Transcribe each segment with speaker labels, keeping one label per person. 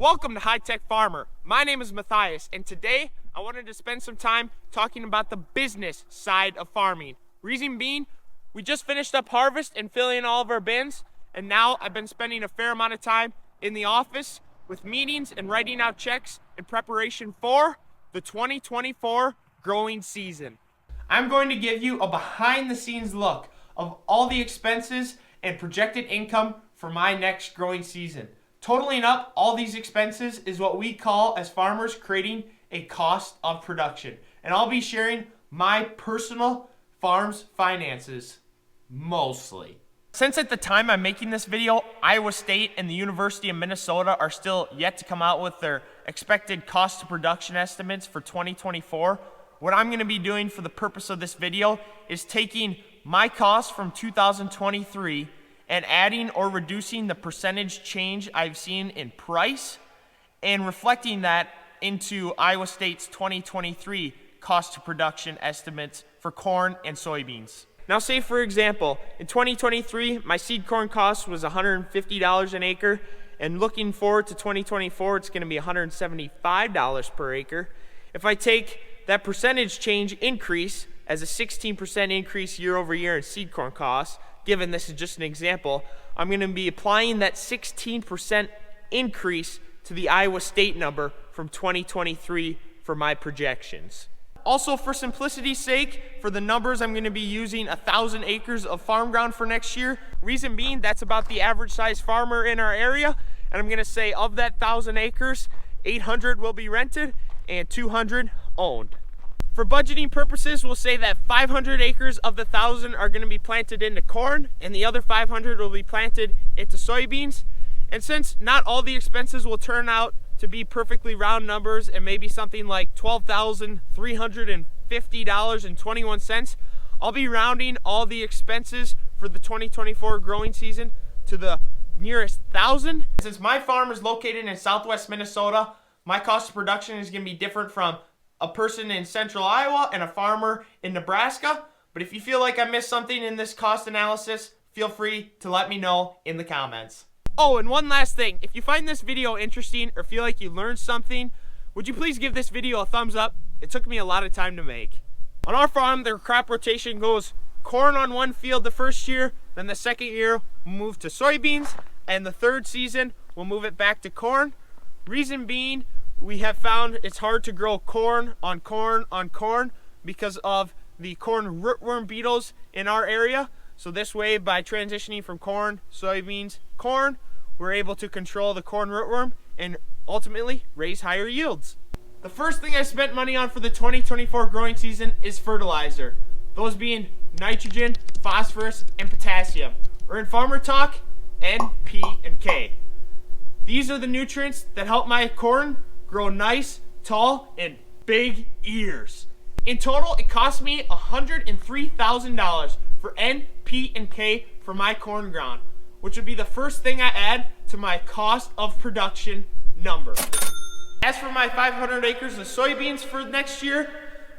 Speaker 1: Welcome to HiTech Farmer. My name is Matthias, and today I wanted to spend some time talking about the business side of farming. Reason being, we just finished up harvest and filling all of our bins, and now I've been spending a fair amount of time in the office with meetings and writing out checks in preparation for the 2024 growing season. I'm going to give you a behind-the-scenes look of all the expenses and projected income for my next growing season. Totaling up all these expenses is what we call, as farmers, creating a cost of production. And I'll be sharing my personal farm's finances, mostly. Since at the time I'm making this video, Iowa State and the University of Minnesota are still yet to come out with their expected cost of production estimates for 2024, what I'm going to be doing for the purpose of this video is taking my costs from 2023 and adding or reducing the percentage change I've seen in price and reflecting that into Iowa State's 2023 cost of production estimates for corn and soybeans. Now say for example, in 2023, my seed corn cost was $150 an acre, and looking forward to 2024, it's gonna be $175 per acre. If I take that percentage change increase as a 16% increase year over year in seed corn costs, given this is just an example, I'm going to be applying that 16% increase to the Iowa State number from 2023 for my projections. Also, for simplicity's sake, for the numbers, I'm going to be using 1,000 acres of farm ground for next year. Reason being, that's about the average size farmer in our area, and I'm going to say of that 1,000 acres, 800 will be rented and 200 owned. For budgeting purposes, we'll say that 500 acres of the 1,000 are going to be planted into corn, and the other 500 will be planted into soybeans. And since not all the expenses will turn out to be perfectly round numbers and maybe something like $12,350.21, I'll be rounding all the expenses for the 2024 growing season to the nearest 1,000. Since my farm is located in southwest Minnesota, my cost of production is going to be different from a person in central Iowa and a farmer in Nebraska. But if you feel like I missed something in this cost analysis, feel free to let me know in the comments. Oh, and one last thing. If you find this video interesting or feel like you learned something, would you please give this video a thumbs up? It took me a lot of time to make. On our farm, the crop rotation goes corn on one field the first year, then the second year we'll move to soybeans, and the third season we'll move it back to corn. Reason being, we have found it's hard to grow corn on corn on corn because of the corn rootworm beetles in our area. So this way, by transitioning from corn, soybeans, corn, we're able to control the corn rootworm and ultimately raise higher yields. The first thing I spent money on for the 2024 growing season is fertilizer. Those being nitrogen, phosphorus, and potassium, or in farmer talk, N, P, and K. These are the nutrients that help my corn grow nice, tall, and big ears. In total, it cost me $103,000 for N, P, and K for my corn ground, which would be the first thing I add to my cost of production number. As for my 500 acres of soybeans for next year,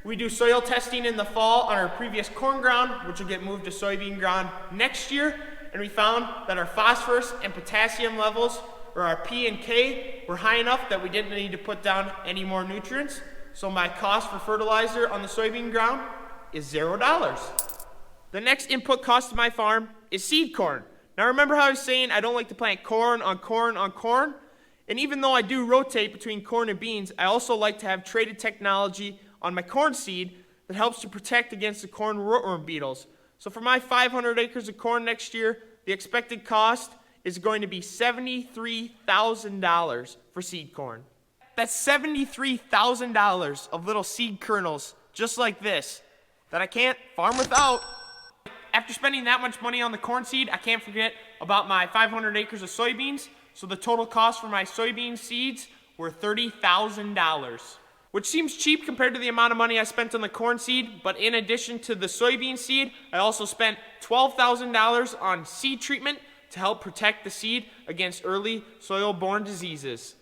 Speaker 1: we do soil testing in the fall on our previous corn ground, which will get moved to soybean ground next year, and we found that our phosphorus and potassium levels, or our P and K, were high enough that we didn't need to put down any more nutrients. So my cost for fertilizer on the soybean ground is $0. The next input cost to my farm is seed corn. Now remember how I was saying I don't like to plant corn on corn on corn? And even though I do rotate between corn and beans, I also like to have traded technology on my corn seed that helps to protect against the corn rootworm beetles. So for my 500 acres of corn next year, the expected cost is going to be $73,000 for seed corn. That's $73,000 of little seed kernels just like this that I can't farm without. After spending that much money on the corn seed, I can't forget about my 500 acres of soybeans. So the total cost for my soybean seeds were $30,000, which seems cheap compared to the amount of money I spent on the corn seed. But in addition to the soybean seed, I also spent $12,000 on seed treatment to help protect the seed against early soil-borne diseases.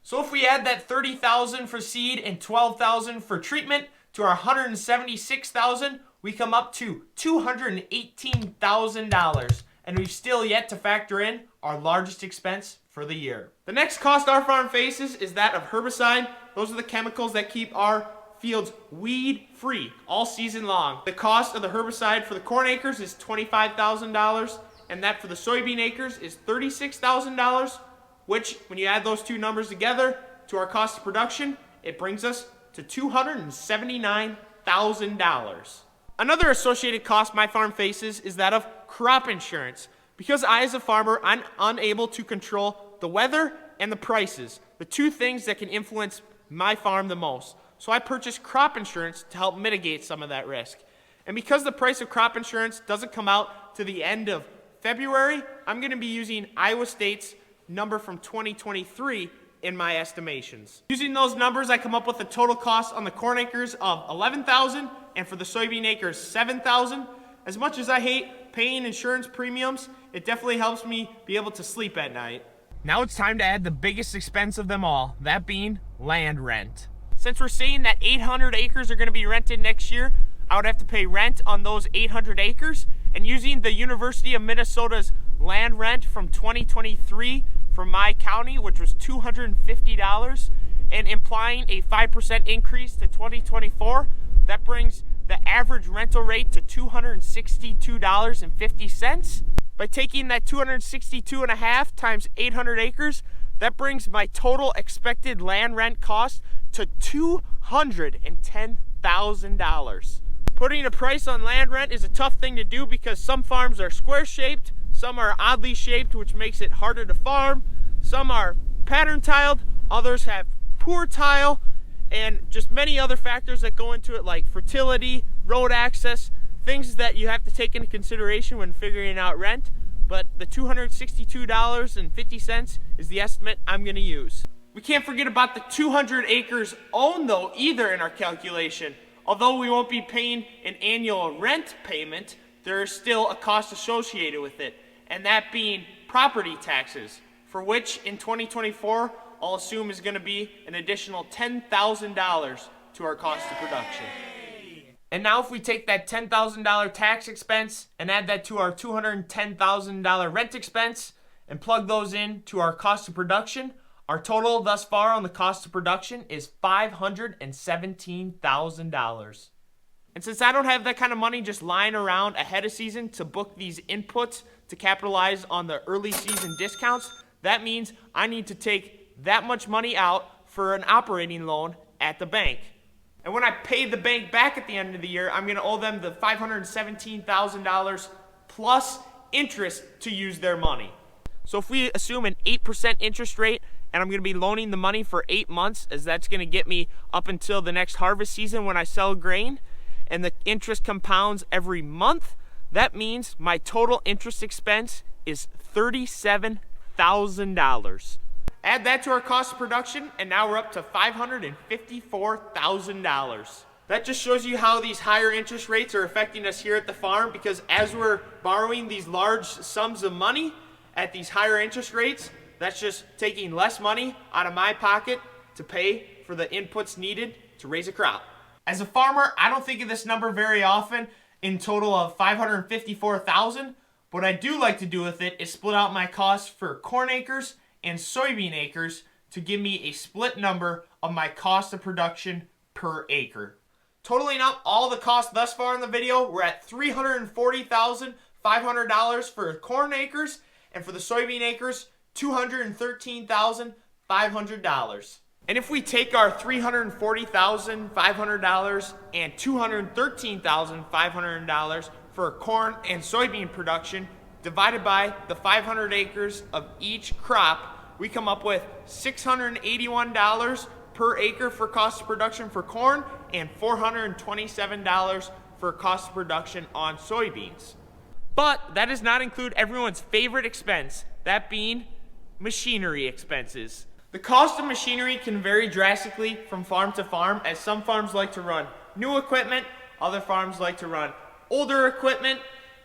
Speaker 1: So if we add that $30,000 for seed and $12,000 for treatment to our $176,000, we come up to $218,000, and we've still yet to factor in our largest expense for the year. The next cost our farm faces is that of herbicide. Those are the chemicals that keep our fields weed free all season long. The cost of the herbicide for the corn acres is $25,000, and that for the soybean acres is $36,000, which when you add those two numbers together to our cost of production, it brings us to $279,000. Another associated cost my farm faces is that of crop insurance. Because I, as a farmer, I'm unable to control the weather and the prices, the two things that can influence my farm the most. So I purchased crop insurance to help mitigate some of that risk. And because the price of crop insurance doesn't come out to the end of February, I'm going to be using Iowa State's number from 2023 in my estimations. Using those numbers, I come up with a total cost on the corn acres of $11,000 and for the soybean acres $7,000. As much as I hate paying insurance premiums, it definitely helps me be able to sleep at night. Now it's time to add the biggest expense of them all, that being land rent. Since we're saying that 800 acres are going to be rented next year, I would have to pay rent on those 800 acres. And using the University of Minnesota's land rent from 2023 for my county, which was $250, and implying a 5% increase to 2024, that brings the average rental rate to $262.50. By taking that 262.5 times 800 acres, that brings my total expected land rent cost to $210,000. Putting a price on land rent is a tough thing to do because some farms are square shaped, some are oddly shaped, which makes it harder to farm, some are pattern tiled, others have poor tile, and just many other factors that go into it like fertility, road access, things that you have to take into consideration when figuring out rent. But the $262.50 is the estimate I'm going to use. We can't forget about the 200 acres owned though either in our calculation. Although we won't be paying an annual rent payment, there is still a cost associated with it, and that being property taxes, for which in 2024 I'll assume is going to be an additional $10,000 to our cost of production. And now if we take that $10,000 tax expense and add that to our $210,000 rent expense and plug those in to our cost of production, our total thus far on the cost of production is $517,000. And since I don't have that kind of money just lying around ahead of season to book these inputs to capitalize on the early season discounts, that means I need to take that much money out for an operating loan at the bank. And when I pay the bank back at the end of the year, I'm going to owe them the $517,000 plus interest to use their money. So if we assume an 8% interest rate, and I'm going to be loaning the money for 8 months, as that's going to get me up until the next harvest season when I sell grain, and the interest compounds every month, that means my total interest expense is $37,000. Add that to our cost of production, and now we're up to $554,000. That just shows you how these higher interest rates are affecting us here at the farm, because as we're borrowing these large sums of money at these higher interest rates, that's just taking less money out of my pocket to pay for the inputs needed to raise a crop. As a farmer, I don't think of this number very often, in total of $554,000. What I do like to do with it is split out my costs for corn acres and soybean acres to give me a split number of my cost of production per acre. Totaling up all the costs thus far in the video, we're at $340,500 for corn acres, and for the soybean acres, $213,500. And if we take our $340,500 and $213,500 for corn and soybean production, divided by the 500 acres of each crop, we come up with $681 per acre for cost of production for corn and $427 for cost of production on soybeans. But that does not include everyone's favorite expense, that being machinery expenses. The cost of machinery can vary drastically from farm to farm, as some farms like to run new equipment, other farms like to run older equipment,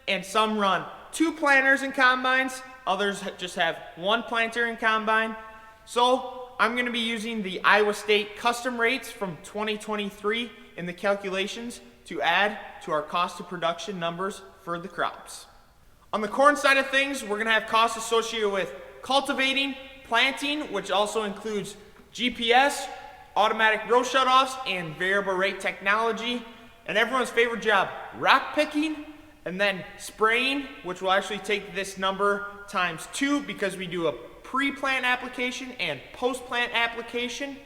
Speaker 1: and some run 2 planters and combines, others just have 1 planter and combine. So I'm going to be using the Iowa State custom rates from 2023 in the calculations to add to our cost of production numbers for the crops. On the corn side of things, we're going to have costs associated with cultivating, planting, which also includes GPS, automatic row shutoffs, and variable rate technology. And everyone's favorite job, rock picking, and then spraying, which will actually take this number times 2 because we do a pre-plant application and post-plant application.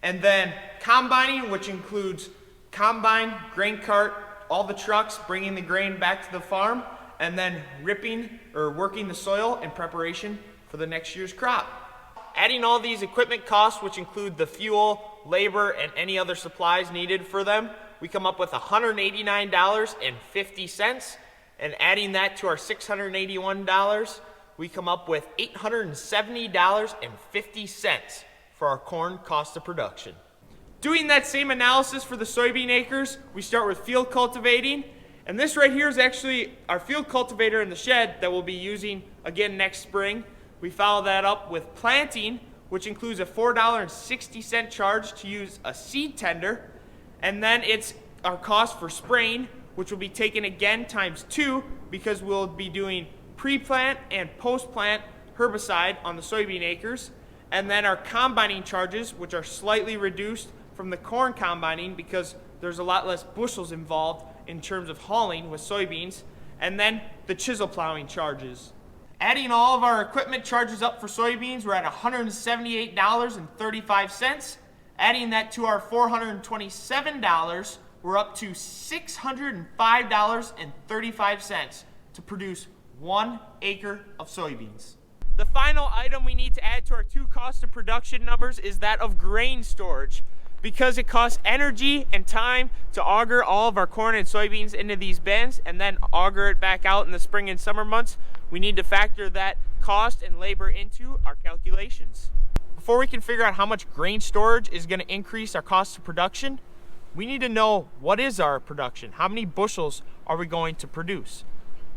Speaker 1: And then combining, which includes combine, grain cart, all the trucks bringing the grain back to the farm, and then ripping or working the soil in preparation for the next year's crop. Adding all these equipment costs, which include the fuel, labor, and any other supplies needed for them, we come up with $189.50. And adding that to our $681, we come up with $870.50 for our corn cost of production. Doing that same analysis for the soybean acres, we start with field cultivating. And this right here is actually our field cultivator in the shed that we'll be using again next spring. We follow that up with planting, which includes a $4.60 charge to use a seed tender. And then it's our cost for spraying, which will be taken again times 2 because we'll be doing pre-plant and post-plant herbicide on the soybean acres. And then our combining charges, which are slightly reduced from the corn combining because there's a lot less bushels involved in terms of hauling with soybeans. And then the chisel plowing charges. Adding all of our equipment charges up for soybeans, we're at $178.35. Adding that to our $427, we're up to $605.35 to produce 1 acre of soybeans. The final item we need to add to our 2 cost of production numbers is that of grain storage. Because it costs energy and time to auger all of our corn and soybeans into these bins and then auger it back out in the spring and summer months, we need to factor that cost and labor into our calculations. Before we can figure out how much grain storage is going to increase our cost of production, we need to know what is our production. How many bushels are we going to produce?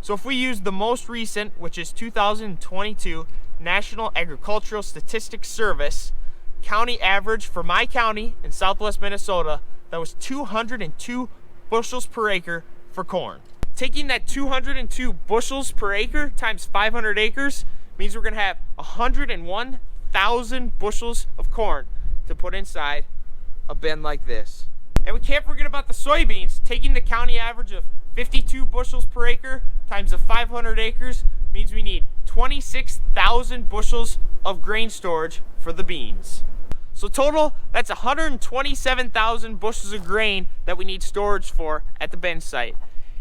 Speaker 1: So if we use the most recent, which is 2022 National Agricultural Statistics Service county average for my county in southwest Minnesota, that was 202 bushels per acre for corn. Taking that 202 bushels per acre times 500 acres means we're going to have 101,000 bushels of corn to put inside a bin like this. And we can't forget about the soybeans. Taking the county average of 52 bushels per acre times the 500 acres means we need 26,000 bushels of grain storage for the beans. So total, that's 127,000 bushels of grain that we need storage for at the bin site.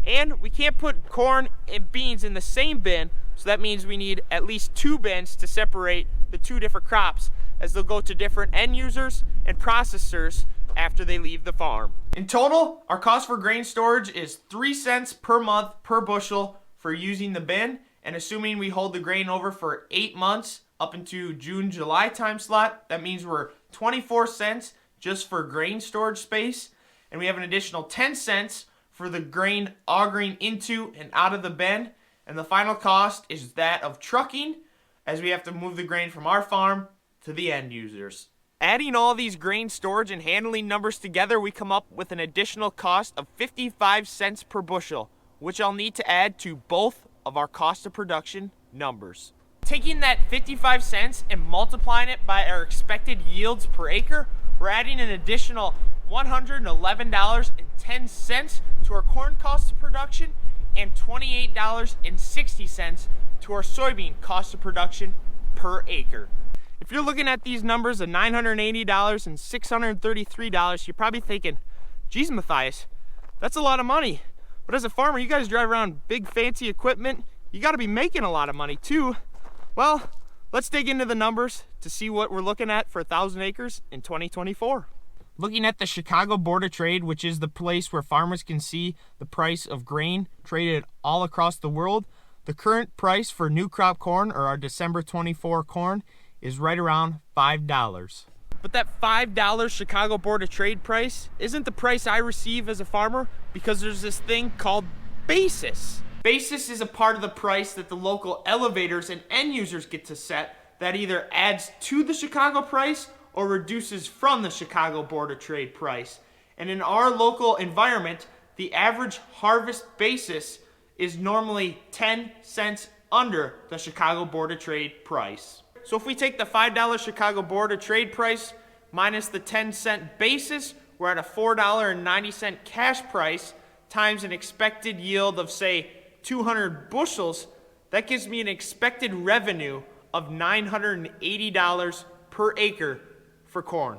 Speaker 1: And we can't put corn and beans in the same bin, so that means we need at least 2 bins to separate the 2 different crops, as they'll go to different end users and processors after they leave the farm. In total, our cost for grain storage is 3 cents per month per bushel for using the bin, and assuming we hold the grain over for 8 months up into June, July time slot, that means we're 24 cents just for grain storage space, and we have an additional 10 cents for the grain augering into and out of the bin, and the final cost is that of trucking, as we have to move the grain from our farm to the end users. Adding all these grain storage and handling numbers together, we come up with an additional cost of 55 cents per bushel, which I'll need to add to both of our cost of production numbers. Taking that 55 cents and multiplying it by our expected yields per acre, we're adding an additional $111.10 to our corn cost of production and $28.60 to our soybean cost of production per acre. If you're looking at these numbers of $980 and $633, you're probably thinking, geez, Matthias, that's a lot of money. But as a farmer, you guys drive around big fancy equipment, you got to be making a lot of money too. Well, let's dig into the numbers to see what we're looking at for 1,000 acres in 2024. Looking at the Chicago Board of Trade, which is the place where farmers can see the price of grain traded all across the world, the current price for new crop corn, or our December 24 corn, is right around $5. But that $5 Chicago Board of Trade price isn't the price I receive as a farmer, because there's this thing called basis. Basis is a part of the price that the local elevators and end users get to set that either adds to the Chicago price or reduces from the Chicago Board of Trade price. And in our local environment, the average harvest basis is normally 10 cents under the Chicago Board of Trade price. So if we take the $5 Chicago Board of Trade price minus the 10-cent basis, we're at a $4.90 cash price times an expected yield of, say, 200 bushels. That gives me an expected revenue of $980 per acre for corn.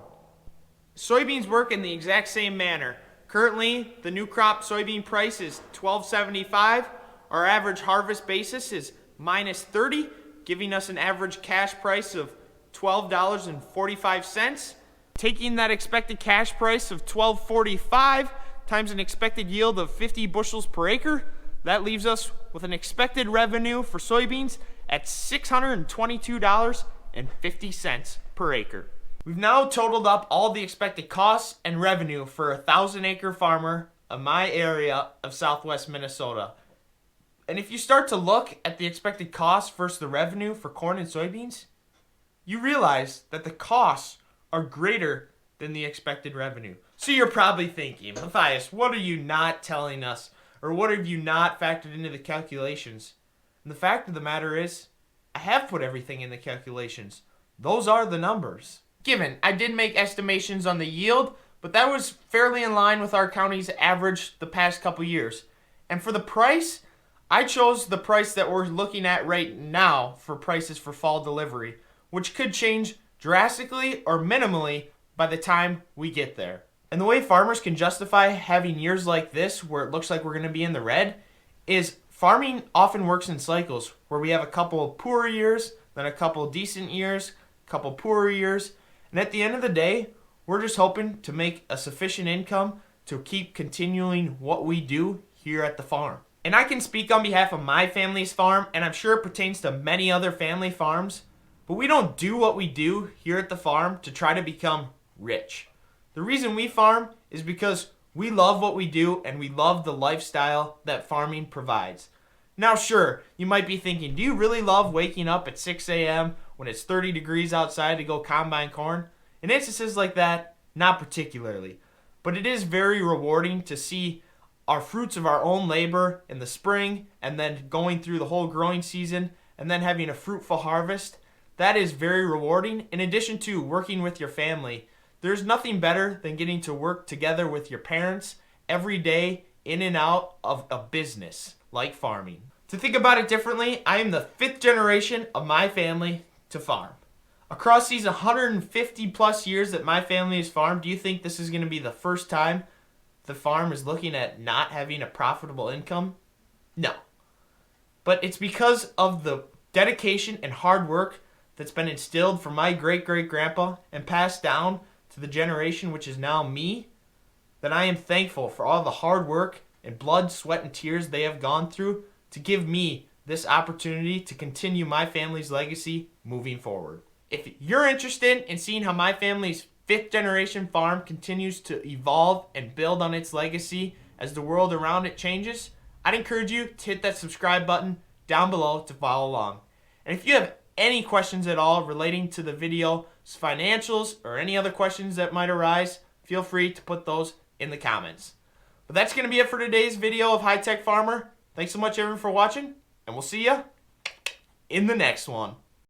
Speaker 1: Soybeans work in the exact same manner. Currently, the new crop soybean price is $12.75. Our average harvest basis is minus 30, giving us an average cash price of $12.45. Taking that expected cash price of $12.45 times an expected yield of 50 bushels per acre, that leaves us with an expected revenue for soybeans at $622.50 per acre. We've now totaled up all the expected costs and revenue for a 1,000-acre farmer of my area of southwest Minnesota. And if you start to look at the expected cost versus the revenue for corn and soybeans, you realize that the costs are greater than the expected revenue. So you're probably thinking, Matthias, what are you not telling us? Or what have you not factored into the calculations? And the fact of the matter is, I have put everything in the calculations. Those are the numbers. Given, I did make estimations on the yield, but that was fairly in line with our county's average the past couple years. And for the price, I chose the price that we're looking at right now for prices for fall delivery, which could change drastically or minimally by the time we get there. And the way farmers can justify having years like this where it looks like we're going to be in the red is farming often works in cycles where we have a couple of poor years, then a couple of decent years, a couple poorer years, and at the end of the day, we're just hoping to make a sufficient income to keep continuing what we do here at the farm. And I can speak on behalf of my family's farm, and I'm sure it pertains to many other family farms, but we don't do what we do here at the farm to try to become rich. The reason we farm is because we love what we do and we love the lifestyle that farming provides. Now sure, you might be thinking, do you really love waking up at 6 a.m. when it's 30 degrees outside to go combine corn? In instances like that, not particularly. But it is very rewarding to see our fruits of our own labor in the spring and then going through the whole growing season and then having a fruitful harvest. That is very rewarding. In addition to working with your family, there's nothing better than getting to work together with your parents every day in and out of a business like farming. To think about it differently, I am the 5th generation of my family to farm. Across these 150 plus years that my family has farmed, do you think this is going to be the first time the farm is looking at not having a profitable income? No. But it's because of the dedication and hard work that's been instilled from my great-great-grandpa and passed down to the generation which is now me, that I am thankful for all the hard work and blood, sweat, and tears they have gone through to give me this opportunity to continue my family's legacy moving forward. If you're interested in seeing how my family's 5th generation farm continues to evolve and build on its legacy as the world around it changes, I'd encourage you to hit that subscribe button down below to follow along. And if you have any questions at all relating to the video's financials or any other questions that might arise, feel free to put those in the comments. But that's going to be it for today's video of HiTech Farmer. Thanks so much everyone for watching, and we'll see ya in the next one.